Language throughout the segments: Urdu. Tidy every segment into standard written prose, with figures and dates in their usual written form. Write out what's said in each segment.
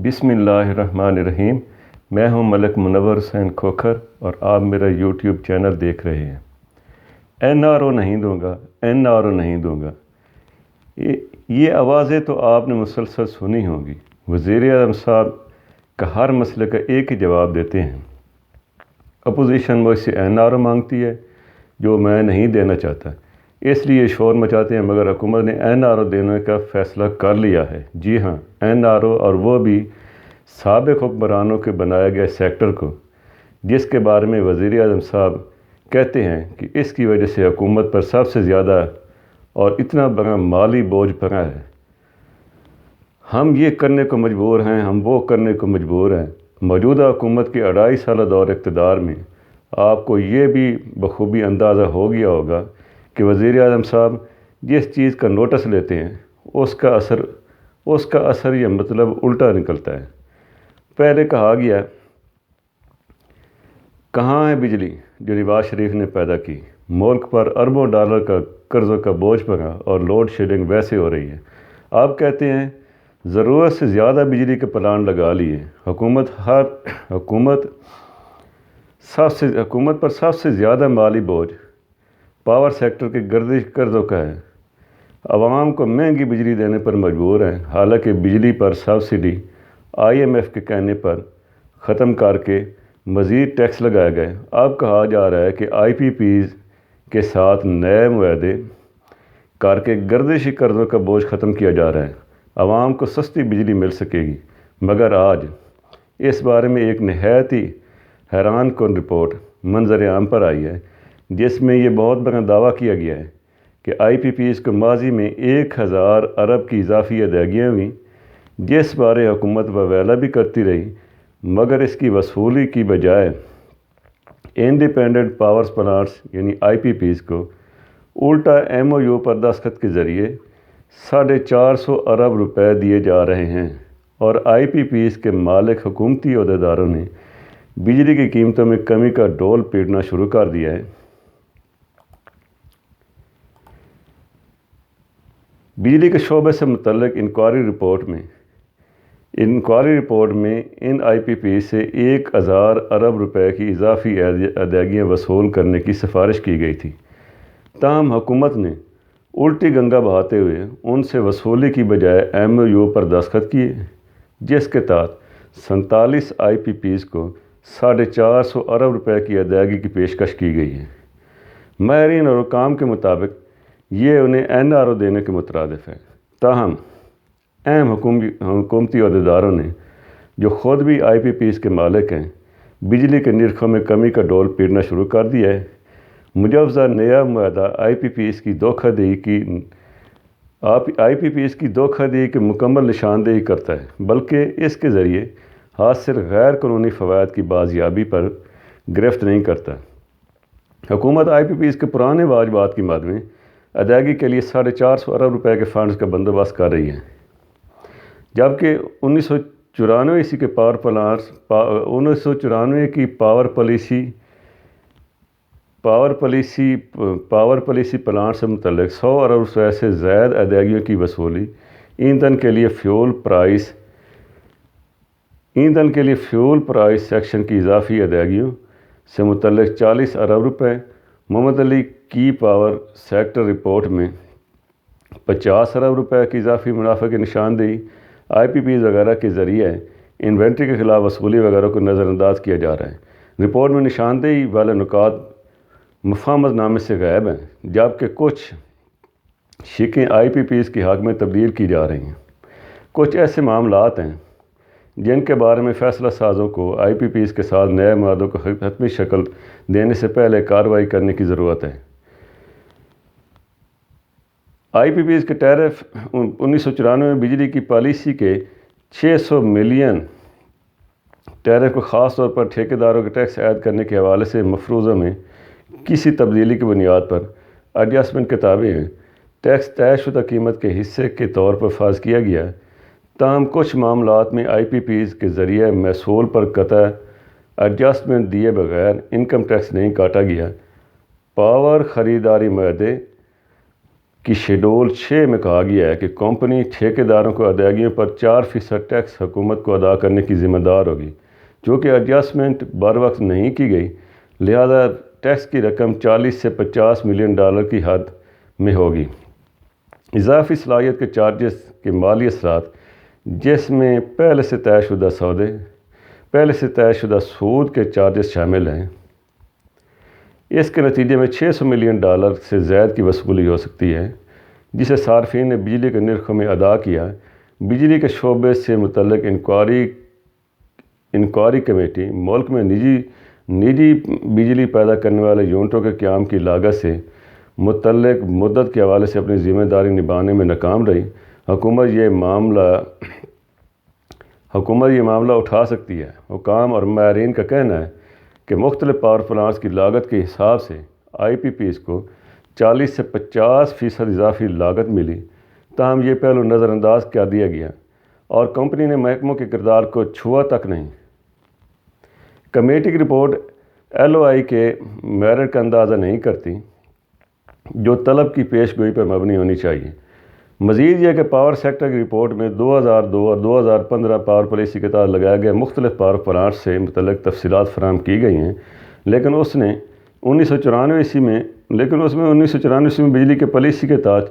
بسم اللہ الرحمن الرحیم۔ میں ہوں ملک منور حسین کھوکھر اور آپ میرا یوٹیوب چینل دیکھ رہے ہیں۔ این آر او نہیں دوں گا، این آر او نہیں دوں گا، یہ آوازیں تو آپ نے مسلسل سنی ہوں گی۔ وزیر اعظم صاحب کا ہر مسئلے کا ایک ہی جواب دیتے ہیں، اپوزیشن مجھ سے این آر او مانگتی ہے جو میں نہیں دینا چاہتا، اس لیے شور مچاتے ہیں، مگر حکومت نے این آر او دینے کا فیصلہ کر لیا ہے۔ جی ہاں، این آر او، اور وہ بھی سابق حکمرانوں کے بنایا گیا سیکٹر کو، جس کے بارے میں وزیر اعظم صاحب کہتے ہیں کہ اس کی وجہ سے حکومت پر سب سے زیادہ اور اتنا بڑا مالی بوجھ پڑا ہے۔ ہم یہ کرنے کو مجبور ہیں، ہم وہ کرنے کو مجبور ہیں۔ موجودہ حکومت کے 2.5 سالہ دور اقتدار میں آپ کو یہ بھی بخوبی اندازہ ہو گیا ہوگا کہ وزیر اعظم صاحب جس چیز کا نوٹس لیتے ہیں اس کا اثر یا مطلب الٹا نکلتا ہے۔ پہلے کہا گیا، کہاں ہے بجلی جو نواز شریف نے پیدا کی؟ ملک پر اربوں ڈالر کا قرضوں کا بوجھ پڑا اور لوڈ شیڈنگ ویسے ہو رہی ہے۔ آپ کہتے ہیں ضرورت سے زیادہ بجلی کے پلانٹ لگا لیے۔ حکومت پر سب سے زیادہ مالی بوجھ پاور سیکٹر کے گردش قرضوں کا ہے۔ عوام کو مہنگی بجلی دینے پر مجبور ہیں، حالانکہ بجلی پر سبسڈی IMF کے کہنے پر ختم کر کے مزید ٹیکس لگائے گئے۔ اب کہا جا رہا ہے کہ IPPs کے ساتھ نئے معاہدے کر کے گردشی قرضوں کا بوجھ ختم کیا جا رہا ہے، عوام کو سستی بجلی مل سکے گی۔ مگر آج اس بارے میں ایک نہایت ہی حیران کن رپورٹ منظر عام پر آئی ہے، جس میں یہ بہت بڑا دعویٰ کیا گیا ہے کہ IPPs کو ماضی میں 1000 ارب کی اضافی ادائیگیاں ہوئیں، جس بارے حکومت وویلا بھی کرتی رہی، مگر اس کی وصولی کی بجائے انڈیپینڈنٹ پاور پلانٹس یعنی IPPs کو الٹا MOU پر دستخط کے ذریعے 450 ارب روپے دیے جا رہے ہیں، اور IPPs کے مالک حکومتی عہدیداروں نے بجلی کی قیمتوں میں کمی کا ڈول پیٹنا شروع کر دیا ہے۔ بجلی کے شعبے سے متعلق انکوائری رپورٹ میں ان IPPs سے 1000 ارب روپے کی اضافی ادائیگیاں وصول کرنے کی سفارش کی گئی تھی۔ تاہم حکومت نے الٹی گنگا بہاتے ہوئے ان سے وصولی کی بجائے MOU پر دستخط کیے، جس کے تحت 47 IPPs کو 450 ارب روپے کی ادائیگی کی پیشکش کی گئی ہے۔ ماہرین اور حکام کے مطابق یہ انہیں NRO دینے کے مترادف ہے۔ تاہم اہم حکومتی عہدیداروں نے، جو خود بھی IPPs کے مالک ہیں، بجلی کے نرخوں میں کمی کا ڈول پیٹنا شروع کر دیا ہے۔ مجوزہ نیا معاہدہ IPPs کی دھوکہ دہی کی مکمل نشاندہی کرتا ہے، بلکہ اس کے ذریعے حاصل غیر قانونی فوائد کی بازیابی پر گرفت نہیں کرتا۔ حکومت IPPs کے پرانے واجبات کی مد میں ادائیگی کے لیے 450 ارب روپے کے فنڈز کا بندوبست کر رہی ہے، جبکہ 1994 کی پاور پالیسی پلانٹ سے متعلق 100 ارب روپے سے زائد ادائیگیوں کی وصولی، ایندھن کے لیے فیول پرائس سیکشن کی اضافی ادائیگیوں سے متعلق 40 ارب روپے، محمد علی کی پاور سیکٹر رپورٹ میں 50 ارب روپے کی اضافی منافع کی نشاندہی، IPPs وغیرہ کے ذریعے انوینٹری کے خلاف وصولی وغیرہ کو نظر انداز کیا جا رہا ہے۔ رپورٹ میں نشاندہی والے نکات مفاہمت نامے سے غائب ہیں، جبکہ کچھ شقیں IPPs کے حق میں تبدیل کی جا رہی ہیں۔ کچھ ایسے معاملات ہیں جن کے بارے میں فیصلہ سازوں کو IPPs کے ساتھ نئے معاہدوں کو حتمی شکل دینے سے پہلے کارروائی کرنے کی ضرورت ہے۔ IPPs کے ٹیرف 1994 میں بجلی کی پالیسی کے 600 ملین ٹیرف کو خاص طور پر ٹھیکیداروں کے ٹیکس عائد کرنے کے حوالے سے مفروضوں میں کسی تبدیلی کی بنیاد پر ایڈجسٹمنٹ کے تابع ہیں۔ ٹیکس طے شدہ قیمت کے حصے کے طور پر فرض کیا گیا ہے، تاہم کچھ معاملات میں IPPs کے ذریعے محصول پر قطع ایڈجسٹمنٹ دیے بغیر انکم ٹیکس نہیں کاٹا گیا۔ پاور خریداری معاہدے کی شیڈول 6 میں کہا گیا ہے کہ کمپنی ٹھیکیداروں کو ادائیگیوں پر 4% ٹیکس حکومت کو ادا کرنے کی ذمہ دار ہوگی، چونکہ ایڈجسٹمنٹ بر وقت نہیں کی گئی، لہذا ٹیکس کی رقم 40 سے 50 ملین ڈالر کی حد میں ہوگی۔ اضافی صلاحیت کے چارجز کے مالی اثرات، جس میں پہلے سے طے شدہ سود کے چارجز شامل ہیں، اس کے نتیجے میں 600 ملین ڈالر سے زائد کی وصولی ہو سکتی ہے، جسے صارفین نے بجلی کے نرخوں میں ادا کیا۔ بجلی کے شعبے سے متعلق انکوائری کمیٹی ملک میں نجی بجلی پیدا کرنے والے یونٹوں کے قیام کی لاگت سے متعلق مدت کے حوالے سے اپنی ذمہ داری نبھانے میں ناکام رہی۔ حکومت یہ معاملہ اٹھا سکتی ہے۔ حکام اور ماہرین کا کہنا ہے کہ مختلف پاور پلانٹس کی لاگت کے حساب سے آئی پی پیز کو 40 سے 50% اضافی لاگت ملی، تاہم یہ پہلو نظر انداز کر دیا گیا اور کمپنی نے محکموں کے کردار کو چھوا تک نہیں۔ کمیٹی کی رپورٹ ایل او آئی کے میرٹ کا اندازہ نہیں کرتی، جو طلب کی پیش گوئی پر مبنی ہونی چاہیے۔ مزید یہ کہ پاور سیکٹر کی رپورٹ میں 2002 اور 2015 پاور پالیسی کے تحت لگائے گئے مختلف پاور پلانٹ سے متعلق تفصیلات فراہم کی گئی ہیں، لیکن اس میں 1994 میں بجلی کے پالیسی کے تحت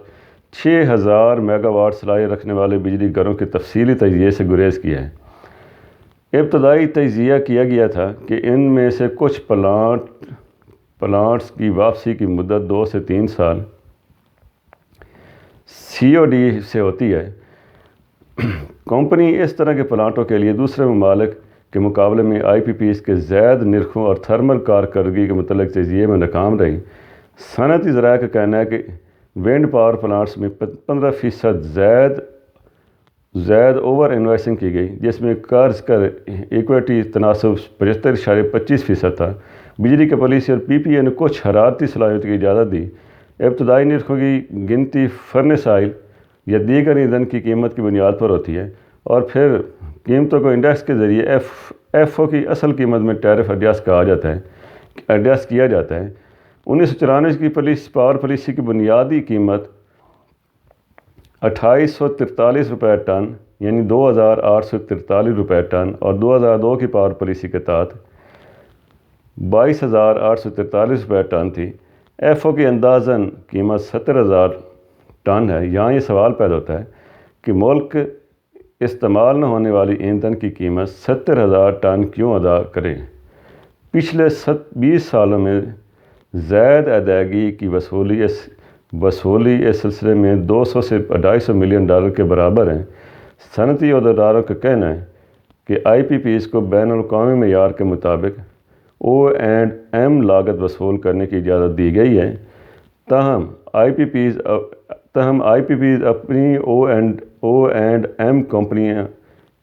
6000 میگا واٹ صلاحیت رکھنے والے بجلی گھروں کے تفصیلی تجزیے سے گریز کیا ہے۔ ابتدائی تجزیہ کیا گیا تھا کہ ان میں سے کچھ پلانٹس کی واپسی کی مدت 2 سے 3 سال سی او ڈی سے ہوتی ہے۔ کمپنی اس طرح کے پلانٹوں کے لیے دوسرے ممالک کے مقابلے میں آئی پی پیز کے زائد نرخوں اور تھرمل کارکردگی کے متعلق تجزیے میں ناکام رہی۔ صنعتی ذرائع کا کہنا ہے کہ ونڈ پاور پلانٹس میں 15% زائد اوور انویسٹنگ کی گئی، جس میں قرض کا ایکویٹی تناسب 75.25% تھا۔ بجلی کے پالیسی اور پی پی اے نے کچھ حرارتی صلاحیتوں کی اجازت دی۔ ابتدائی نرخوں کی گنتی فرنس آئل یا دیگر ایندھن کی قیمت کی بنیاد پر ہوتی ہے، اور پھر قیمتوں کو انڈیکس کے ذریعے ایف او کی اصل قیمت میں ٹیرف ایڈجسٹ کیا جاتا ہے۔ 1994 کی پاور پالیسی کی بنیادی قیمت 2843 روپے ٹن یعنی 2843 روپے ٹن اور 2002 کی پاور پالیسی کے تحت 22843 روپے ٹن تھی۔ ایف او کی اندازاً قیمت 70,000 ٹن ہے۔ یہاں یہ سوال پیدا ہوتا ہے کہ ملک استعمال نہ ہونے والی ایندھن کی قیمت 70,000 ٹن کیوں ادا کرے؟ پچھلے 20 سالوں میں زائد ادائیگی کی وصولی اس سلسلے میں 200 سے 250 ملین ڈالر کے برابر ہیں۔ صنعتی عہدیداروں کا کہنا ہے کہ آئی پی پیز کو بین الاقوامی معیار کے مطابق او اینڈ ایم لاگت وصول کرنے کی اجازت دی گئی ہے، تاہم آئی پی پیز اپنی او اینڈ ایم کمپنیاں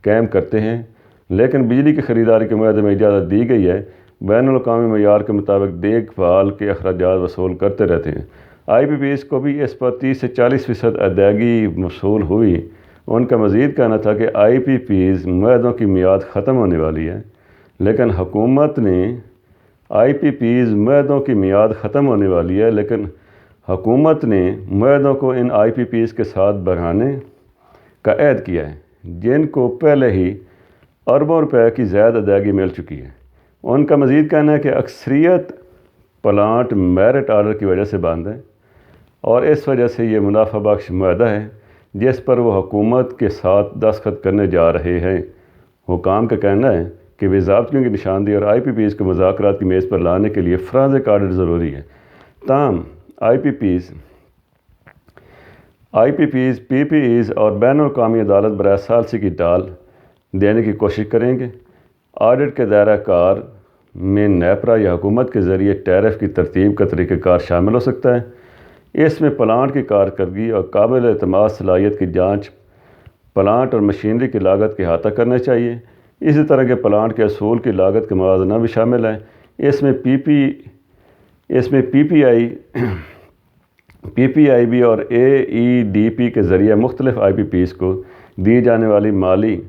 قائم کرتے ہیں، لیکن بجلی کی خریداری کے معاہدے میں اجازت دی گئی ہے، بین الاقوامی معیار کے مطابق دیکھ بھال کے اخراجات وصول کرتے رہتے ہیں۔ آئی پی پیز کو بھی اس پر 30 سے 40% ادائیگی موصول ہوئی۔ ان کا مزید کہنا تھا کہ آئی پی پیز معاہدوں کی میعاد ختم ہونے والی ہے، لیکن حکومت نے معاہدوں کو ان آئی پی پیز کے ساتھ بڑھانے کا عہد کیا ہے، جن کو پہلے ہی اربوں روپے کی زائد ادائیگی مل چکی ہے۔ ان کا مزید کہنا ہے کہ اکثریت پلانٹ میرٹ آرڈر کی وجہ سے بند ہیں، اور اس وجہ سے یہ منافع بخش معاہدہ ہے جس پر وہ حکومت کے ساتھ دستخط کرنے جا رہے ہیں۔ حکام کا کہنا ہے کہ وہ ضابطوں کی نشاندہی اور آئی پی پیز کو مذاکرات کی میز پر لانے کے لیے فرانزک آڈٹ ضروری ہے۔ تاہم آئی پی پیز پی پی ایز اور بین الاقوامی عدالت برائے ثالثی کی ڈال دینے کی کوشش کریں گے۔ آڈٹ کے دائرہ کار میں نیپرا یا حکومت کے ذریعے ٹیرف کی ترتیب کا طریقہ کار شامل ہو سکتا ہے۔ اس میں پلانٹ کی کارکردگی اور قابل اعتماد صلاحیت کی جانچ، پلانٹ اور مشینری کی لاگت کا احاطہ کرنا چاہیے۔ اسی طرح کے پلانٹ کے اصول کی لاگت کا موازنہ بھی شامل ہے۔ اس میں پی پی آئی بی اور اے ای ڈی پی کے ذریعے مختلف آئی پی پیز کو دی جانے والی ماضی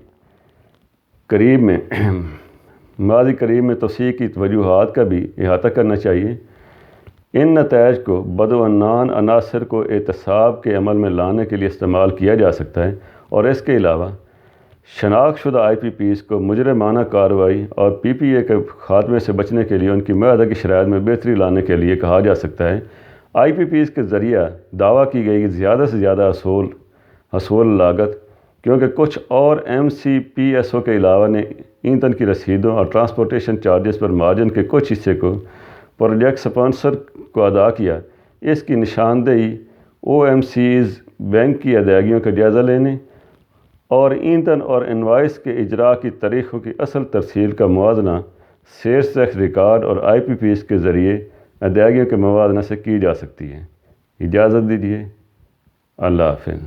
قریب میں توسیع کی وجوہات کا بھی احاطہ کرنا چاہیے۔ ان نتائج کو بدعنوان عناصر کو احتساب کے عمل میں لانے کے لیے استعمال کیا جا سکتا ہے، اور اس کے علاوہ شناخت شدہ آئی پی پیز کو مجرمانہ کارروائی اور پی پی اے کے خاتمے سے بچنے کے لیے ان کی معاہدہ کی شرائط میں بہتری لانے کے لیے کہا جا سکتا ہے۔ آئی پی پیز کے ذریعہ دعویٰ کی گئی زیادہ سے زیادہ حصول لاگت، کیونکہ کچھ اور M C P S O کے علاوہ نے ایندھن کی رسیدوں اور ٹرانسپورٹیشن چارجز پر مارجن کے کچھ حصے کو پروجیکٹ سپانسر کو ادا کیا۔ اس کی نشاندہی او ایم سیز بینک کی ادائیگیوں کا جائزہ لینے اور ایندھن اور انوائس کے اجراء کی تاریخوں کی اصل ترسیل کا موازنہ سیلز ٹیکس ریکارڈ اور آئی پی پیز کے ذریعے ادائیگیوں کے موازنہ سے کی جا سکتی ہے۔ اجازت دیجیے، اللہ حافظ۔